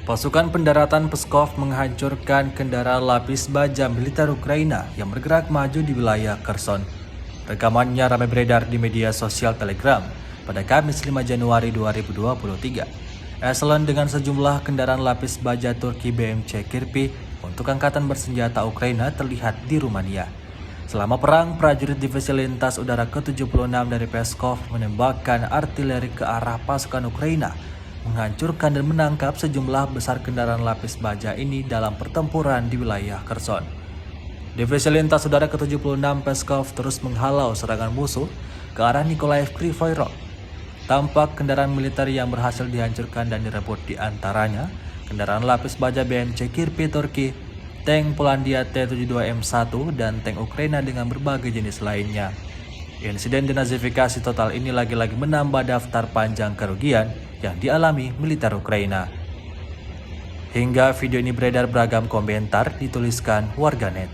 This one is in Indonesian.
Pasukan pendaratan Peskov menghancurkan kendaraan lapis baja militer Ukraina yang bergerak maju di wilayah Kherson. Rekamannya ramai beredar di media sosial Telegram pada Kamis 5 Januari 2023. Eselon dengan sejumlah kendaraan lapis baja Turki BMC Kirpi untuk angkatan bersenjata Ukraina terlihat di Rumania. Selama perang, prajurit Divisi Lintas Udara ke-76 dari Peskov menembakkan artileri ke arah pasukan Ukraina, menghancurkan dan menangkap sejumlah besar kendaraan lapis baja ini dalam pertempuran di wilayah Kherson. Divisi Lintas Udara ke-76 Peskov terus menghalau serangan musuh ke arah Nikolaev Krivoy Rog. Tampak kendaraan militer yang berhasil dihancurkan dan direbut, di antaranya kendaraan lapis baja BMC Kirpi Turki, tank Polandia T-72M1, dan tank Ukraina dengan berbagai jenis lainnya. Insiden denazifikasi total ini lagi-lagi menambah daftar panjang kerugian yang dialami militer Ukraina. Hingga video ini beredar, beragam komentar dituliskan warganet.